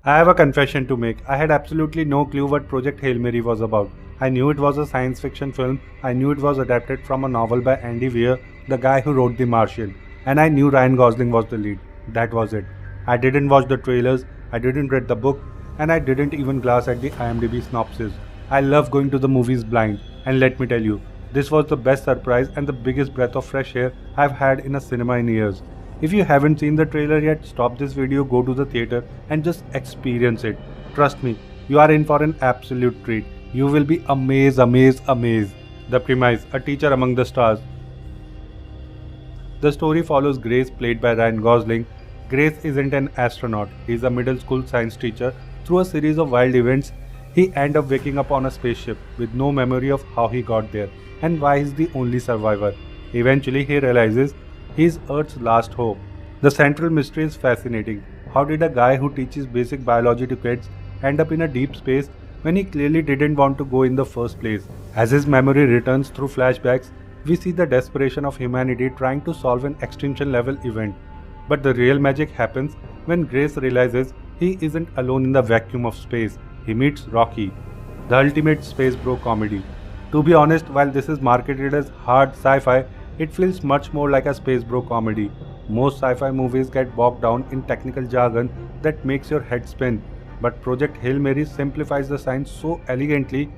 I have a confession to make. I had absolutely no clue what Project Hail Mary was about. I knew it was a science fiction film, I knew it was adapted from a novel by Andy Weir, the guy who wrote The Martian, and I knew Ryan Gosling was the lead. That was it. I didn't watch the trailers, I didn't read the book, and I didn't even glance at the IMDb synopsis. I love going to the movies blind, and let me tell you, this was the best surprise and the biggest breath of fresh air I've had in a cinema in years. If you haven't seen the trailer yet, stop this video, go to the theater and just experience it. Trust me, you are in for an absolute treat. You will be amazed. The premise, a teacher among the stars. The story follows Grace, played by Ryan Gosling. Grace isn't an astronaut, he is a middle school science teacher. Through a series of wild events, he ends up waking up on a spaceship with no memory of how he got there and why he's the only survivor. Eventually, he realizes he is Earth's last hope. The central mystery is fascinating. How did a guy who teaches basic biology to kids end up in a deep space when he clearly didn't want to go in the first place? As his memory returns through flashbacks, we see the desperation of humanity trying to solve an extinction level event. But the real magic happens when Grace realizes he isn't alone in the vacuum of space. He meets Rocky, the ultimate space bro comedy. To be honest, while this is marketed as hard sci-fi, it feels much more like a space bro comedy. Most sci-fi movies get bogged down in technical jargon that makes your head spin, but Project Hail Mary simplifies the science so elegantly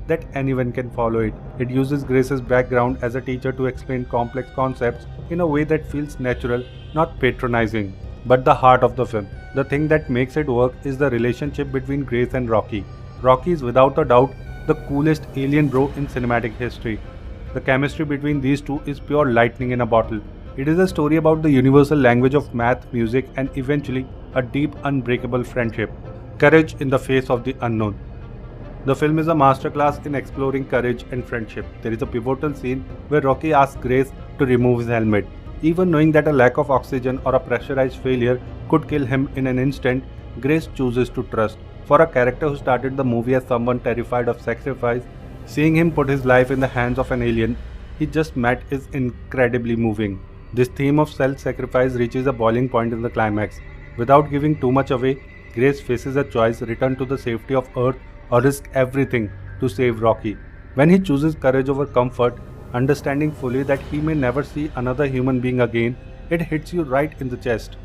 that anyone can follow it. It uses Grace's background as a teacher to explain complex concepts in a way that feels natural, not patronizing. But the heart of the film, the thing that makes it work, is the relationship between Grace and Rocky. Rocky is without a doubt the coolest alien bro in cinematic history. The chemistry between these two is pure lightning in a bottle. It is a story about the universal language of math, music, and eventually a deep, unbreakable friendship. Courage in the face of the unknown. The film is a masterclass in exploring courage and friendship. There is a pivotal scene where Rocky asks Grace to remove his helmet. Even knowing that a lack of oxygen or a pressurized failure could kill him in an instant, Grace chooses to trust. For a character who started the movie as someone terrified of sacrifice, seeing him put his life in the hands of an alien he just met is incredibly moving. This theme of self-sacrifice reaches a boiling point in the climax. Without giving too much away, Grace faces a choice: return to the safety of Earth or risk everything to save Rocky. When he chooses courage over comfort, understanding fully that he may never see another human being again, it hits you right in the chest.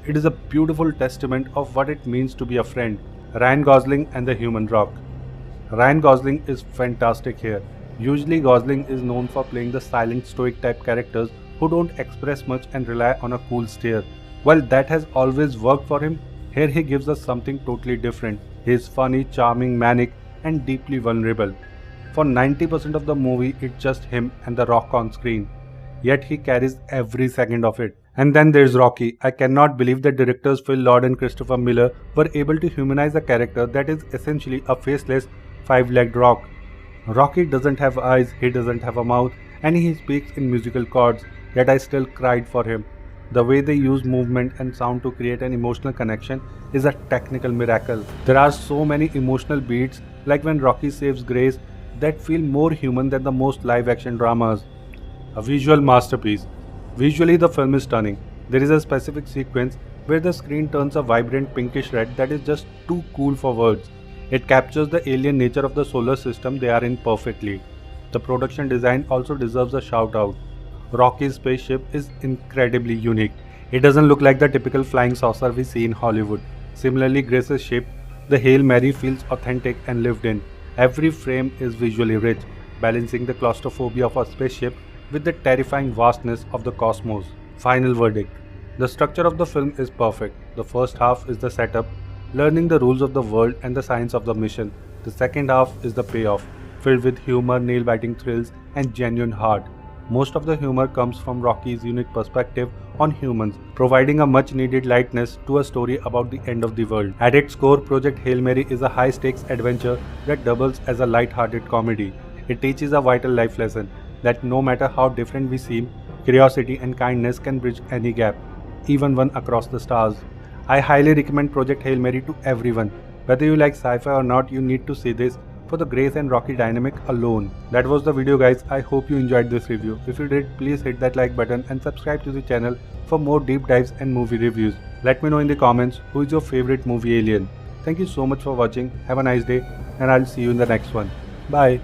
It is a beautiful testament of what it means to be a friend. Ryan Gosling and the Human Rock. Ryan Gosling is fantastic here. Usually Gosling is known for playing the silent stoic type characters who don't express much and rely on a cool stare. While that has always worked for him, here he gives us something totally different. He is funny, charming, manic, and deeply vulnerable. For 90% of the movie, it's just him and the Rock on screen. Yet he carries every second of it. And then there's Rocky. I cannot believe that directors Phil Lord and Christopher Miller were able to humanize a character that is essentially a faceless, five-legged rock. Rocky doesn't have eyes, he doesn't have a mouth, and he speaks in musical chords, yet I still cried for him. The way they use movement and sound to create an emotional connection is a technical miracle. There are so many emotional beats, like when Rocky saves Grace, that feel more human than the most live-action dramas. A visual masterpiece. Visually, the film is stunning. There is a specific sequence where the screen turns a vibrant pinkish red that is just too cool for words. It captures the alien nature of the solar system they are in perfectly. The production design also deserves a shout out. Rocky's spaceship is incredibly unique. It doesn't look like the typical flying saucer we see in Hollywood. Similarly, Grace's ship, the Hail Mary, feels authentic and lived in. Every frame is visually rich, balancing the claustrophobia of a spaceship with the terrifying vastness of the cosmos. Final verdict. The structure of the film is perfect. The first half is the setup, learning the rules of the world and the science of the mission. The second half is the payoff, filled with humor, nail-biting thrills, and genuine heart. Most of the humor comes from Rocky's unique perspective on humans, providing a much-needed lightness to a story about the end of the world. At its core, Project Hail Mary is a high-stakes adventure that doubles as a light-hearted comedy. It teaches a vital life lesson that no matter how different we seem, curiosity and kindness can bridge any gap, even one across the stars. I highly recommend Project Hail Mary to everyone. Whether you like sci-fi or not, you need to see this for the Grace and Rocky dynamic alone. That was the video, guys. I hope you enjoyed this review. If you did, please hit that like button and subscribe to the channel for more deep dives and movie reviews. Let me know in the comments who is your favorite movie alien. Thank you so much for watching. Have a nice day, and I'll see you in the next one. Bye.